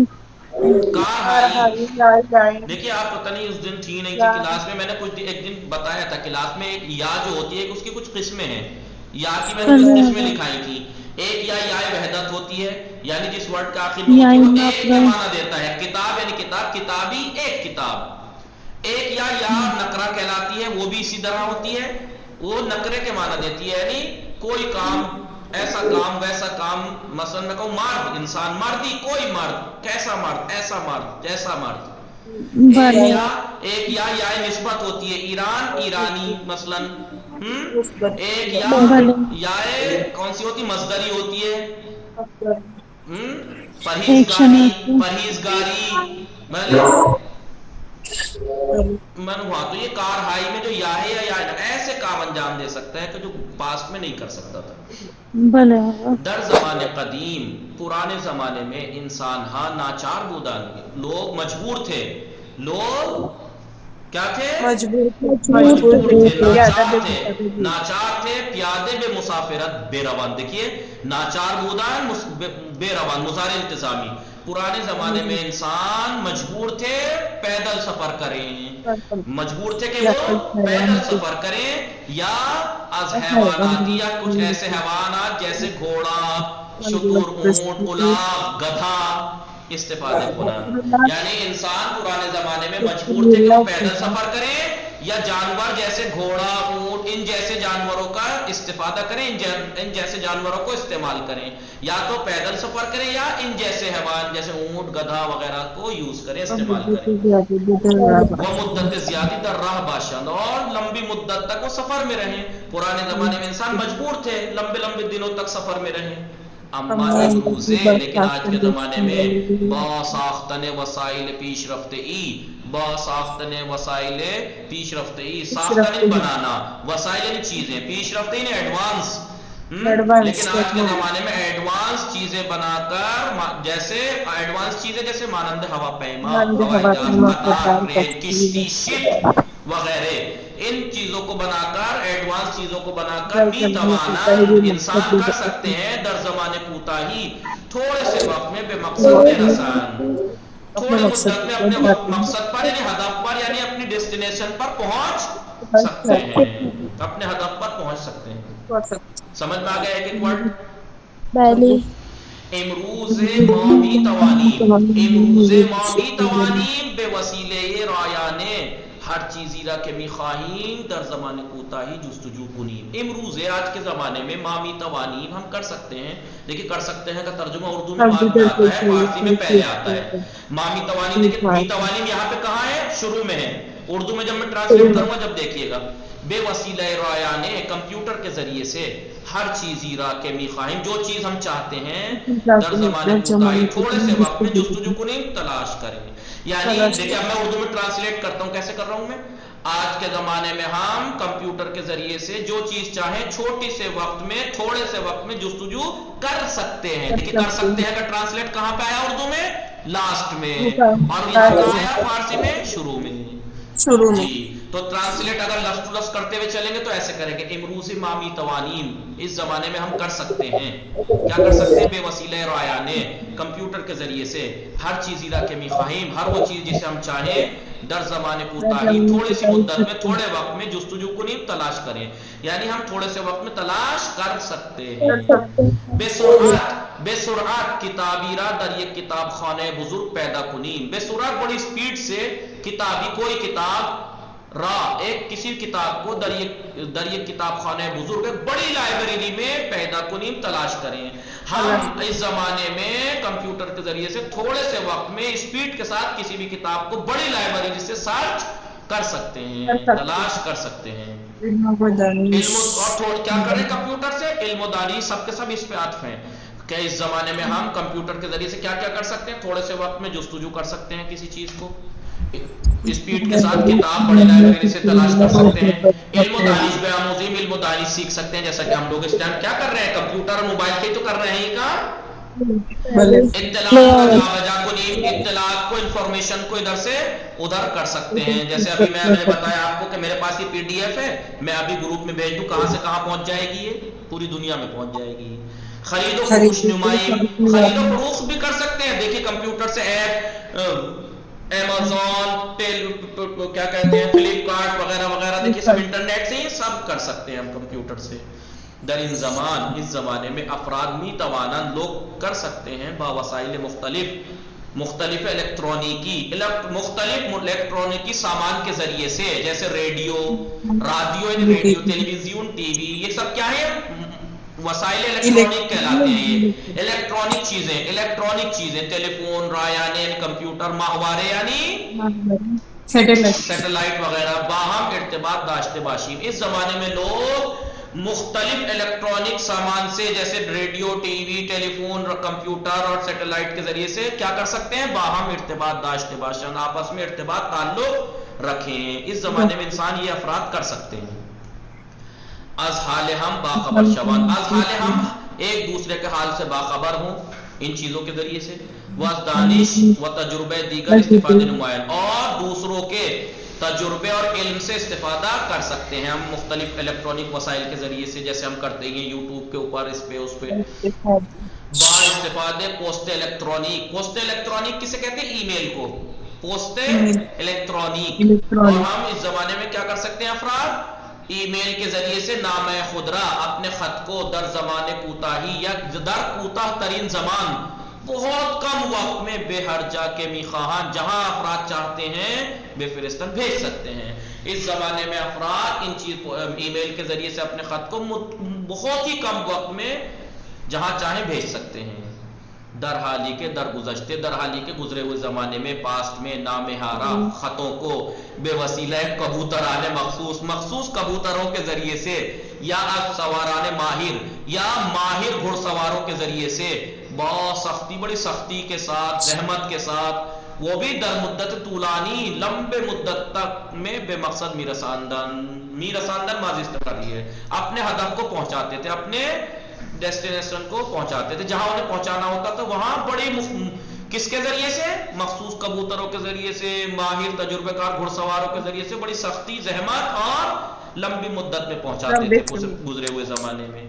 کارہائی. دیکھیے آپ پتہ نہیں اس دن تھی نہیں تھی کلاس میں، میں نے کچھ ایک دن بتایا تھا کلاس میں، ایک یا جو ہوتی ہے اس کی کچھ قسمیں ہیں. یا کی میں نے کچھ قسمیں لکھائی تھی. ایک یا وحدت ہوتی ہے، یعنی جس ورڈ کا آخر میں ہوتی ہے وہ ایک کا معنی دیتا ہے. کتاب یعنی کتاب، کتابی ایک کتاب. ایک یا نکرہ کہلاتی ہے، وہ بھی اسی طرح ہوتی ہے، وہ نکرے کے معنی دیتی ہے، یعنی کوئی کام، ایسا کام، ویسا کام. مثلا میں کہوں مرد، انسان، مردی کوئی مرد، کیسا مرد، ایسا مرد، جیسا مرد. ایک یا نسبت ہوتی ہے، ایران، ایرانی مثلا. ایک یا کون سی ہوتی، مصدری ہوتی ہے. پرہیزگاری، پرہیزگاری من ہوا. تو یہ کارہائی میں جو یا ہے یا ایسے کام انجام دے سکتا ہے کہ جو پاسٹ میں نہیں کر سکتا تھا. در زمان قدیم، پرانے زمانے میں انسان ہاں ناچار بودن، لوگ مجبور تھے. لوگ کیا تھے؟ مجبور تھے، ناچار تھے. پیادے بے مسافرت بے روان. دیکھیے ناچار بودن بے روان، مضارع التزامی. پرانے زمانے میں انسان مجبور تھے پیدل سفر کریں، مجبور تھے کہ وہ پیدل سفر کریں، یا از حیواناتی یا کچھ ایسے حیوانات جیسے گھوڑا، شتر، اونٹ، الاغ، گدھا استفادے ہونا. یعنی انسان پرانے زمانے میں مجبور تھے کہ وہ پیدل سفر کریں یا جانور جیسے گھوڑا اونٹ ان جیسے جانوروں کا استفادہ کریں، ان جیسے جانوروں کو استعمال کریں، یا تو پیدل سفر کریں یا ان جیسے حیوان جیسے اونٹ گدھا وغیرہ کو یوز کریں، استعمال کریں۔ وہ مدت زیادہ در راہ باشند، اور لمبی مدت تک وہ سفر میں رہیں۔ پرانے زمانے میں انسان مجبور تھے لمبے لمبے دنوں تک سفر میں رہیں۔ اما امروزے، لیکن آج کے زمانے میں با ساختن وسائل پیش رفتے با ساختن وسائل پیش رفتے ساختن بنانا، وسائل یعنی چیزیں، پیش رفتے یعنی ایڈوانس، لیکن آج کے زمانے میں ایڈوانس چیزیں بنا کر، جیسے ایڈوانس چیزیں جیسے مانند ہوا پیما، ہوائی جہاز، قطار، ٹرین، کشتی، شپ وغیرہ، ان چیزوں کو بنا کر، ایڈوانس چیزوں کو بنا کر بھی توانا انسان کر سکتے ہیں در زمانے کوتاہی، تھوڑے سے وقت میں بے مقصد رسان، تھوڑی مدت میں اپنے مقصد پر یعنی ہدف پر یعنی اپنی ڈیسٹینیشن پر پہنچ سکتے ہیں، اپنے ہدف پر پہنچ سکتے ہیں۔ سمجھ میں آ گیا ایک ایک ورڈ؟ بلی امروز مامی توانیم، امروز مامی توانیم بے وسیلے رایانے، ہر چیزی را کہ می خواہیم در زمان کوتاہی جستجو کنیم۔ امروز آج کے زمانے میں مامی توانیم ہم کر سکتے ہیں، دیکھیں کر سکتے ہیں کا ترجمہ اردو میں بعد میں آتا ہے، فارسی میں پہلے آتا ہے۔ مامی توانیم، دیکھیں می توانیم یہاں پہ کہاں ہے؟ شروع میں ہے۔ اردو میں جب میں ٹرانسلیٹ کروں گا جب دیکھیے گا، بے وسیلہ رایانے، کمپیوٹر کے ذریعے سے، ہر چیزی را کہ می خواہیم، جو چیز ہم چاہتے ہیں در زمان کوتاہی، تھوڑے سے وقت میں جستجو کنیم، تلاش کریں۔ یعنی دیکھیں اب میں اردو میں ٹرانسلیٹ کرتا ہوں، کیسے کر رہا ہوں میں؟ آج کے زمانے میں ہم کمپیوٹر کے ذریعے سے جو چیز چاہیں چھوٹی سے وقت میں، تھوڑے سے وقت میں جستجو کر سکتے ہیں۔ دیکھیں کر سکتے ہیں کا ٹرانسلیٹ کہاں پہ آیا اردو میں؟ لاسٹ میں، اور یہاں کہاں آیا فارسی میں؟ شروع میں۔ جی تو ٹرانسلیٹ اگر لفظ ٹو لفظ کرتے ہوئے چلیں گے تو ایسے کریں گے، امروز مامی توانیم، اس زمانے میں ہم کر سکتے ہیں، کیا کر سکتے ہیں؟ بے وسیلہ رایانے، کمپیوٹر کے ذریعے سے، ہر چیز را کہ می خواہیم، ہر وہ چیز جسے ہم چاہیں در زمان کوتاہی، تھوڑی سی مدت میں، تھوڑے وقت میں جستجو کنیم، تلاش کریں، یعنی ہم تھوڑے سے وقت میں تلاش کر سکتے ہیں۔ بے سرعت، بے سرعت کتابی را در یک کتاب خانہ بزرگ پیدا کنیم، بے سرعت بڑی سپیڈ سے کتابی، کوئی کتاب را، ایک کسی کتاب کو در یک کتاب خانہ بزرگ، بڑی لائبریری میں پیدا کنیم، تلاش کریں۔ ہم اس زمانے میں کمپیوٹر کے ذریعے سے تھوڑے سے وقت میں اسپیڈ کے ساتھ کسی بھی کتاب کو بڑی لائبریری سے سرچ کر سکتے ہیں، تلاش کر سکتے ہیں۔ علم اور کیا کریں کمپیوٹر سے؟ علم و دانی، سب کے سب اس پہ عطف ہیں کہ اس زمانے میں ہم کمپیوٹر کے ذریعے سے کیا کیا کر سکتے ہیں؟ تھوڑے سے وقت میں جستجو کر سکتے ہیں کسی چیز کو، اسپیڈ کے ساتھ کتاب بڑی لائبریری سے تلاش کر سکتے ہیں، علم و دانش بے آموزی، علم و دانش سیکھ سکتے ہیں، جیسا کہ ہم لوگ اس ٹائم کیا کر رہے ہیں؟ کمپیوٹر اور موبائل کے تو کر رہے ہیں کا اطلاعات کا جا بجا کنیم، اطلاعات کو، انفارمیشن کو ادھر سے ادھر کر سکتے ہیں۔ جیسے ابھی میں نے بتایا آپ کو کہ میرے پاس یہ PDF ہے، میں ابھی گروپ میں بھیج دوں، کہاں سے کہاں پہنچ جائے گی؟ یہ پوری دنیا میں پہنچ جائے گی۔ خرید و فروخت نمائی، خرید و فروخت بھی کر سکتے ہیں، دیکھیے کمپیوٹر سے ایپ ایمیزون، کیا کہتے ہیں، فلپ کارٹ وغیرہ وغیرہ، دیکھیے سب انٹرنیٹ سے ہی سب کر سکتے ہیں ہم کمپیوٹر سے۔ در ان زمان، اس زمانے میں افراد می توانند، لوگ کر سکتے ہیں با وسائل مختلف الیکٹرانیکی، مختلف الیکٹرانیکی سامان کے ذریعے سے، جیسے ریڈیو، ریڈیو، ٹیلی ویژن، ٹی وی، یہ سب کیا ہے؟ وسائل الیکٹرانک کہلاتے ہیں۔ یہ الیکٹرانک چیزیں، ٹیلی فون، رایانے یعنی کمپیوٹر، ماہوارے یعنی سیٹلائٹ وغیرہ، باہم ارتباط داشتے باشیم، اس زمانے میں لوگ مختلف الیکٹرانک سامان سے، جیسے ریڈیو، ٹی وی، ٹیلی فون، کمپیوٹر اور سیٹلائٹ کے ذریعے سے کیا کر سکتے ہیں؟ باہم ارتباط داشتے باشند، آپس میں ارتباط تعلق رکھیں۔ اس زمانے میں انسان یہ افراد کر سکتے ہیں۔ از حال ہم باخبر شوان، از حال ہم ایک دوسرے کے حال سے باخبر ہوں ان چیزوں کے ذریعے سے، واز دانش و تجربے دیگر استفادے نمایاں، اور دوسروں کے تجربے اور علم سے استفادہ کر سکتے ہیں ہم مختلف الیکٹرانک وسائل کے ذریعے سے، جیسے ہم کرتے ہیں یوٹیوب کے اوپر، اس پہ اس پہ۔ با استفادے پوسٹ الیکٹرانک، پوسٹ الیکٹرانک کسے کہتے ہیں؟ ای میل کو، پوسٹ الیکٹرانک، اور ہم اس زمانے میں کیا کر سکتے ہیں افراد؟ ای میل کے ذریعے سے نامہ خدرہ، اپنے خط کو در زمان کوتاہی یا در کوتاہ ترین زمان، بہت کم وقت میں بے ہر جا کے می خواہاں، جہاں افراد چاہتے ہیں بے فرستن بھیج سکتے ہیں۔ اس زمانے میں افراد ان چیز ای میل کے ذریعے سے اپنے خط کو بہت ہی کم وقت میں جہاں چاہیں بھیج سکتے ہیں. در حالی کے درگزشتے، در حالی کے گزرے ہوئے زمانے میں، پاسٹ میں، نامہارہ خطوں کو بے وسیلہ کبوتران مخصوص کبوتروں کے ذریعے سے یا سواران ماہر یا ماہر گھڑ سواروں کے ذریعے سے بہت سختی، بڑی سختی کے ساتھ، زحمت کے ساتھ، وہ بھی در مدت طولانی، لمبے مدت تک میں بے مقصد میرساندن ماضی استقرالی ہے، اپنے ہدف کو پہنچاتے تھے، اپنے ڈیسٹینیشن کو پہنچاتے تھے، جہاں انہیں پہنچانا ہوتا تھا وہاں بڑی کس کے ذریعے سے؟ مخصوص کبوتروں کے ذریعے سے، ماہر تجربہ کار گھڑ سواروں کے ذریعے سے بڑی سختی، زحمت اور لمبی مدت میں پہنچاتے تھے گزرے ہوئے زمانے میں.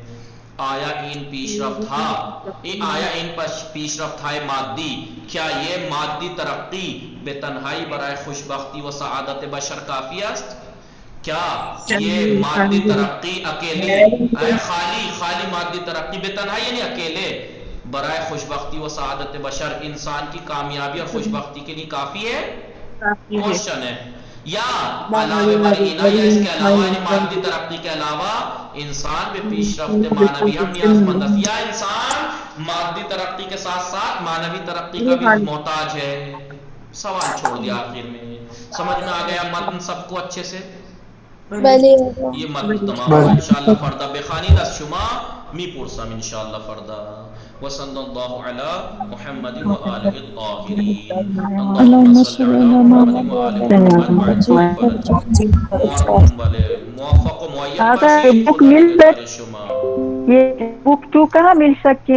آیا ان پیش رفت مادی، کیا یہ مادی ترقی بے تنہائی برائے خوشبختی و سعادت بشر کافی است؟ کیا یہ مادی ترقی اکیلی خالی مادی ترقی بے تنہائی یعنی اکیلے برائے خوشبختی و سعادت بشر انسان کی کامیابی اور خوشبختی کے لیے کافی ہے؟ کوشچن ہے. یا علاوہ یا اس کے علاوہ یعنی مادی ترقی کے علاوہ انسان میں پیش رفت معنوی ہم نیاز مند ہے، یا انسان مادی ترقی کے ساتھ ساتھ معنوی ترقی کا بھی محتاج ہے؟ سوال چھوڑ دیا آخر میں. سمجھ میں آ گیا متن سب کو اچھے سے؟ یہ متن تمام ہوا انشاءاللہ فردا بخانی دست شما می پرسم انشاءاللہ فردا. وصلی اللہ علی محمد و آلہ الطاہرین. اللہم صلی علی محمد و آلہ محمد. موفق و معین یہ بک کہاں مل سکتی ہے؟